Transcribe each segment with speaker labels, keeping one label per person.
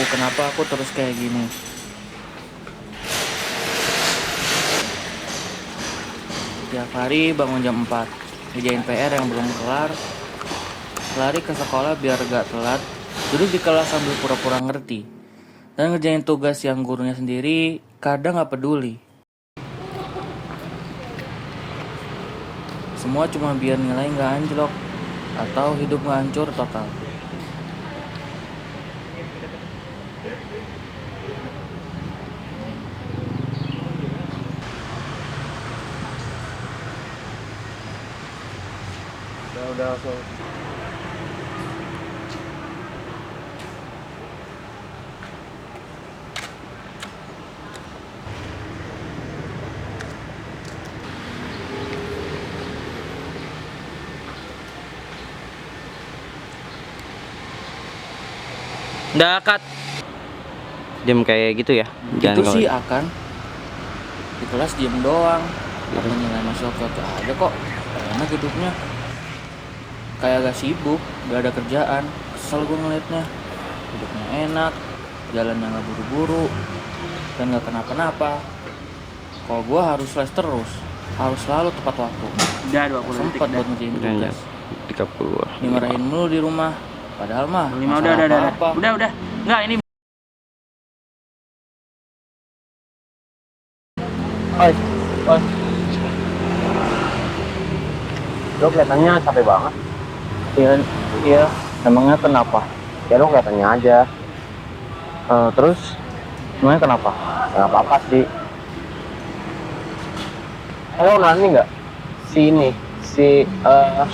Speaker 1: kenapa aku terus kayak gini. Tiap hari bangun jam 4, ngerjain PR yang belum kelar, lari ke sekolah biar gak telat, duduk di kelas sambil pura-pura ngerti, dan ngerjain tugas yang gurunya sendiri kadang gak peduli. Semua cuma biar nilai gak anjlok, atau hidup gak hancur total.
Speaker 2: Udah so.
Speaker 1: Udah cut.
Speaker 2: Diam kayak gitu ya.
Speaker 1: Itu sih akan di kelas diem doang, tapi nilai masih oke-oke aja kok. Enak hidupnya, kayak gak sibuk, gak ada kerjaan. Kesel gue ngeliatnya. Hidupnya enak, jalannya gak buru-buru, dan gak kenapa-napa. Kalau gue harus les terus, harus selalu tepat waktu.
Speaker 3: Udah 20 detik.
Speaker 1: Sempat buat ngerjain tugas.
Speaker 2: 30.
Speaker 1: Dimarahin mulu di rumah. Padahal mah
Speaker 3: 5 udah.
Speaker 1: apa-apa.
Speaker 3: Udah. Enggak, ini
Speaker 2: Oi. Lo kelihatannya capek banget.
Speaker 1: Iya, emangnya kenapa?
Speaker 2: Ya lo kelihatannya aja.
Speaker 1: Terus, emangnya kenapa?
Speaker 2: Nggak apa-apa sih. Lo nanya nggak? Si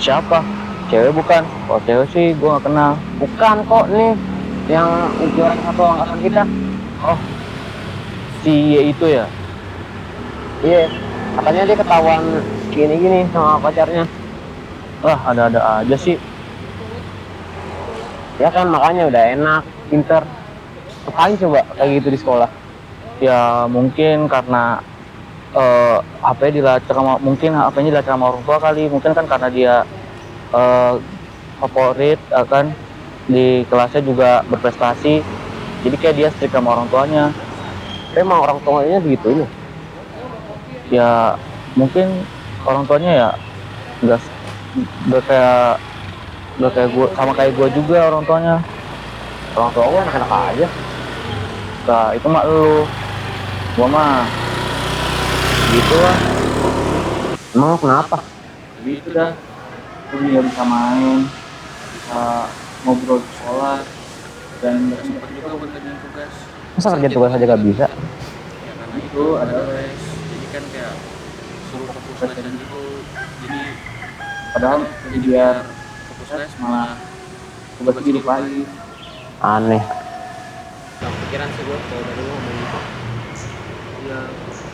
Speaker 1: Siapa?
Speaker 2: cewek bukan?
Speaker 1: Kalau cewek sih gue gak kenal.
Speaker 2: Bukan kok nih. Yang juara satu angkatan kita.
Speaker 1: Oh, si Y itu ya?
Speaker 2: Iya. Katanya dia ketahuan gini-gini sama pacarnya.
Speaker 1: Wah, ada-ada aja sih.
Speaker 2: Ya kan makanya udah enak, pinter. Ngapain coba kayak gitu di sekolah?
Speaker 1: Ya mungkin karena HP dilacak sama, mungkin HP-nya dilacak sama orang tua kali. Mungkin kan karena dia favorit kan di kelasnya juga berprestasi. Jadi kayak dia strict sama orang tuanya.
Speaker 2: Emang orang tuanya begitu ini?
Speaker 1: Ya mungkin orang tuanya ya nggak kayak gue, sama kayak gue juga orang tuanya.
Speaker 2: Orang tua gue enak-enak aja.
Speaker 1: Nah, itu mah lu, gua mah gitu lah.
Speaker 2: Emang lo kenapa?
Speaker 1: Gitu dah, gue nggak bisa main, bisa ngobrol di sekolah, dan nggak sempat juga buat kerjain tugas.
Speaker 2: Masa kerja tugas aja gak bisa?
Speaker 1: Ya karena itu ada les, jadi kan kayak suruh fokus les dan gitu. Jadi padahal jadi biar fokus les malah tugas hidup lagi.
Speaker 2: Aneh.
Speaker 3: pikiran sih gue kalau dari lo ngomong gitu.
Speaker 1: Iya,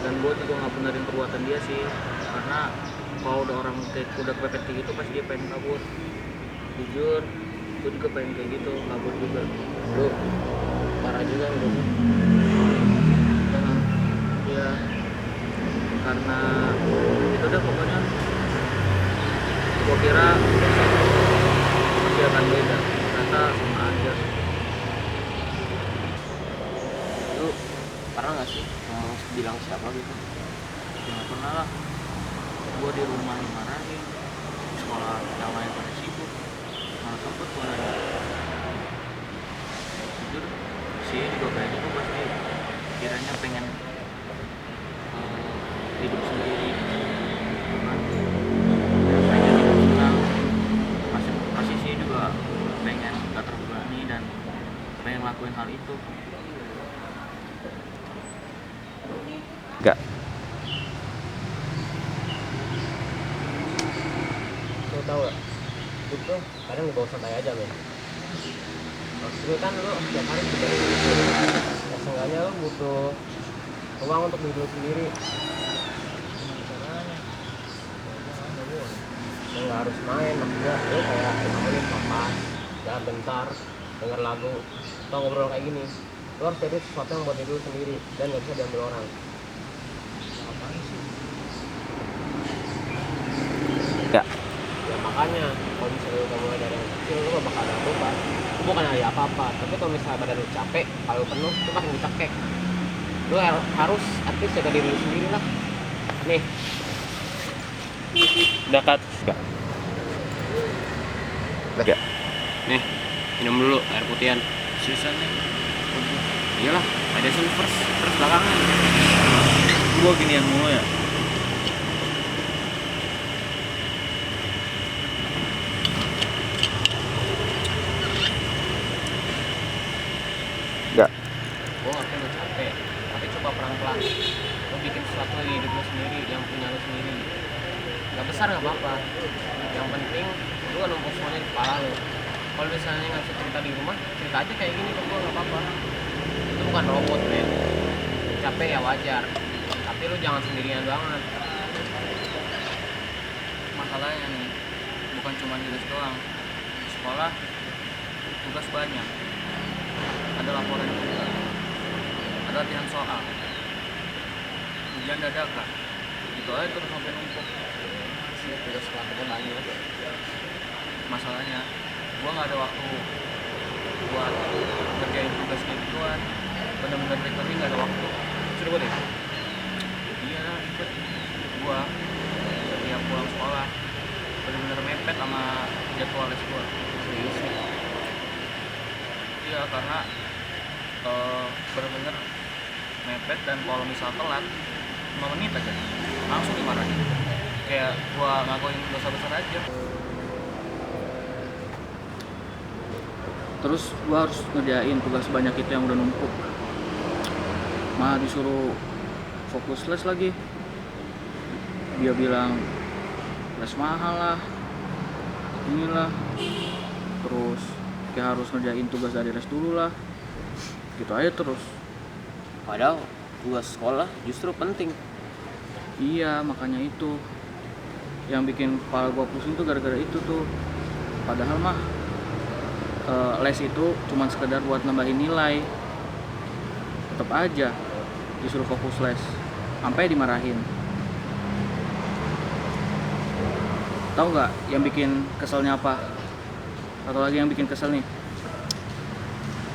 Speaker 1: dan gue juga nggak benerin perbuatan dia sih, karena kalau udah orang kayak udah kepepet kayak gitu pasti dia pengen kabur. Jujur, gue juga pengen kayak gitu, kabur juga.
Speaker 3: Lu parah juga lu.
Speaker 1: Ya, karena itu udah pokoknya gue kira pasti akan beda, ternyata sama aja.
Speaker 3: Lu pernah nggak sih mau bilang siapa gitu?
Speaker 1: Ya nggak pernah lah, gue di rumah dimarahin, di sekolah yang lain pada sibuk, malah sempet gue nanya. Jujur sih juga kayaknya tuh pasti kiranya pengen hidup sendiri, kan? Pengen hidup senang, pasti sih juga pengen gak terbebani dan pengen lakuin hal itu.
Speaker 2: Enggak.
Speaker 3: Lu tau gak? Hidup tuh kadang dibawa santai aja men. Maksud gue kan lu setiap hari juga ya seenggaknya lu butuh uang untuk hidup sendiri. Lu gak harus main, maksudnya lu kayak 5 menit makan, jalan bentar, denger lagu, atau ngobrol kayak gini. Lu harus cari sesuatu yang buat diri lu sendiri dan gak bisa diambil orang.
Speaker 2: Enggak.
Speaker 3: Ya makanya kalau misalnya lu udah mulai dari yang kecil lu gak bakal ada apa-apa. Aku bukan nyari apa-apa, tapi kalau misalnya badan lu capek, kalau penuh itu makin dicekek. Lu harus at least jaga diri lu sendiri lah. Nih,
Speaker 1: Dekat.
Speaker 2: Enggak.
Speaker 3: nih, minum dulu air putihan.
Speaker 1: Sisanya.
Speaker 3: Iyalah, ada first terus belakangan.
Speaker 1: Gua ginian mulu ya.
Speaker 2: Enggak.
Speaker 3: Gue ngerti lu capek, tapi coba pelan-pelan. Lu bikin sesuatu di hidup lu sendiri, yang punya lu sendiri. Gak besar gak apa-apa. Yang penting lu gak numpuk semuanya di kepala lu. Kalau misalnya ngasih cerita di rumah, cerita aja kayak gini ke gue gak apa-apa. Itu bukan robot, men. Capek ya wajar, tapi lu jangan sendirian banget.
Speaker 1: Masalahnya nih, bukan cuma tugas doang. Di sekolah tugas banyak. Ada laporan juga. Ada latihan soal. Ujian dadakan. Gitu aja terus sampai numpuk.
Speaker 3: Tugas kelompoknya banyak.
Speaker 1: Masalahnya gua nggak ada waktu buat ngerjain tugas kayak gituan. Bener-bener literally nggak ada waktu.
Speaker 3: Suruh gue deh.
Speaker 1: Iya, ikut gua setiap pulang sekolah bener-bener mepet sama jadwal les gua.
Speaker 3: Serius nih.
Speaker 1: Iya, karena bener-bener mepet, dan kalau misal telat 5 menit aja langsung dimarahin. Kayak gua ngakuin dosa besar aja. Terus gua harus ngerjain tugas banyak itu yang udah numpuk. Malah disuruh fokus les lagi. Dia bilang les mahal lah, inilah, terus kayak harus ngerjain tugas dari les dulu lah, gitu aja terus.
Speaker 3: Padahal tugas sekolah justru penting.
Speaker 1: Iya, makanya itu yang bikin kepala gua pusing tuh gara-gara itu tuh. Padahal mah les itu cuma sekedar buat nambahin nilai, tetap aja disuruh fokus les sampai dimarahin. Tahu nggak yang bikin keselnya apa? Atau lagi yang bikin kesel nih,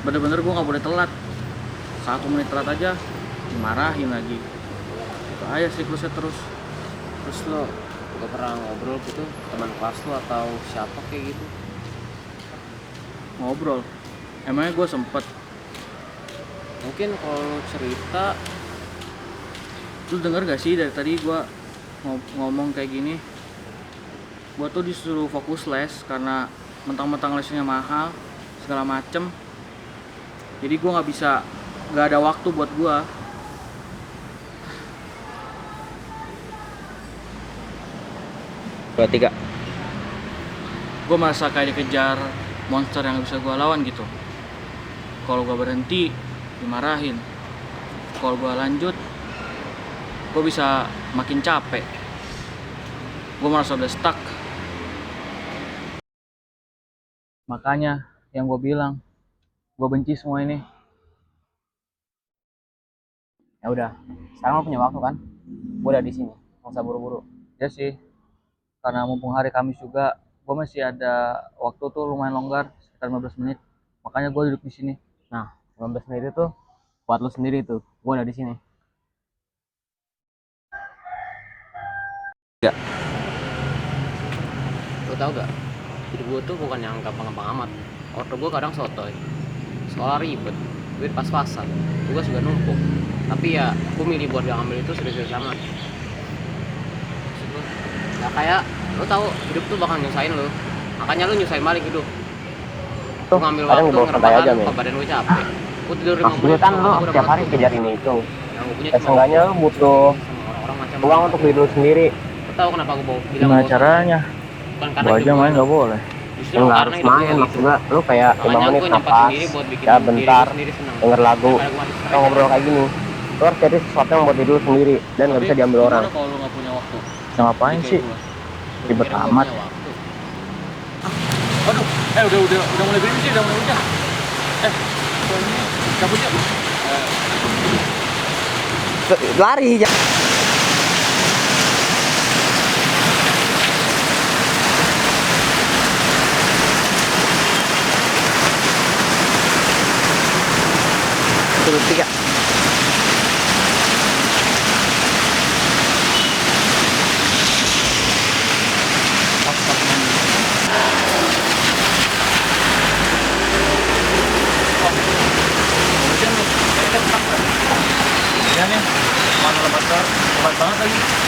Speaker 1: bener-bener gue nggak boleh telat. 1 menit telat aja dimarahin lagi. Itu aja siklusnya terus.
Speaker 3: Terus lo gak pernah ngobrol gitu teman kelas lo atau siapa kayak gitu?
Speaker 1: Ngobrol, emangnya gue sempet?
Speaker 3: Mungkin kalau lo cerita.
Speaker 1: Lu denger gak sih dari tadi gue ngomong kayak gini? Gue tuh disuruh fokus les karena mentang-mentang lesnya mahal segala macem. Jadi gue nggak ada waktu buat gue.
Speaker 2: Dua, tiga.
Speaker 1: Gue merasa kayak dikejar monster yang gak bisa gue lawan gitu. Kalau gue berhenti dimarahin, kalau gue lanjut gue bisa makin capek. Gue merasa udah stuck. Makanya yang gue bilang, gue benci semua ini.
Speaker 3: Ya udah, sekarang lo punya waktu kan? Gue udah di sini, nggak usah buru-buru.
Speaker 1: Ya sih, karena mumpung hari Kamis juga, gue masih ada waktu tuh lumayan longgar, sekitar 15 menit. Makanya gue duduk di sini.
Speaker 3: Nah, 15 menit itu buat lo sendiri tuh. Gue udah di sini.
Speaker 2: Enggak.
Speaker 3: Lo tau gak? Hidup gue tuh bukan yang gampang-gampang amat. Order gue kadang sotoy. Sekolah ribet, duit pas-pasan, tugas juga numpuk. Tapi ya, gue milih buat gak ngambil itu serius-serius amat. Maksud gue, gak kayak lo tau hidup tuh bakal nyusahin lo. Makanya lo nyusahin balik hidup.
Speaker 2: Tuh,
Speaker 3: Lo ngambil
Speaker 2: kadang
Speaker 3: waktu
Speaker 2: dibawa santai aja,
Speaker 3: ngerebahan,
Speaker 2: men.
Speaker 3: kok badan lo capek. Gue tidur 5
Speaker 2: Maksud gue
Speaker 3: menit,
Speaker 2: kan
Speaker 3: tuh,
Speaker 2: lo
Speaker 3: gue udah
Speaker 2: setiap hari
Speaker 3: ngantuk.
Speaker 2: kejar ini itu.
Speaker 3: Yang gue punya
Speaker 2: Ya seenggaknya lo butuh
Speaker 3: sama orang-orang macam
Speaker 2: uang untuk diri lo sendiri.
Speaker 3: Lo tau kenapa gue bilang
Speaker 1: Gimana
Speaker 3: bawa
Speaker 1: caranya?
Speaker 3: bukan karena
Speaker 1: Gue
Speaker 3: hidup
Speaker 1: aja
Speaker 3: gue
Speaker 1: main
Speaker 3: enak.
Speaker 1: gak boleh.
Speaker 3: Justru
Speaker 2: Ya nggak
Speaker 3: karena
Speaker 2: harus
Speaker 3: hidup gue
Speaker 2: main,
Speaker 3: kayak
Speaker 2: maksud
Speaker 3: gitu.
Speaker 2: gue lo kayak 5
Speaker 3: Makanya
Speaker 2: menit
Speaker 3: gue nyempetin
Speaker 2: nafas,
Speaker 3: diri buat bikin
Speaker 2: ya
Speaker 3: diri gue
Speaker 2: bentar,
Speaker 3: sendiri senang.
Speaker 2: denger lagu,
Speaker 3: Daripada gue mati
Speaker 2: atau ngobrol kayak gini. Lo harus cari sesuatu yang buat diri lo sendiri dan nggak bisa diambil orang.
Speaker 1: Gimana kalau lu gak punya waktu?
Speaker 2: Nah, ngapain
Speaker 1: Jadi
Speaker 2: sih?
Speaker 1: kayak gua.
Speaker 2: Ribet amat.
Speaker 1: Aduh, udah mulai gerimis sih, udah mulai hujan. Cabut yuk.
Speaker 2: Lari ya. Terus tiga.
Speaker 1: Ya nih, mana lebat banget lagi.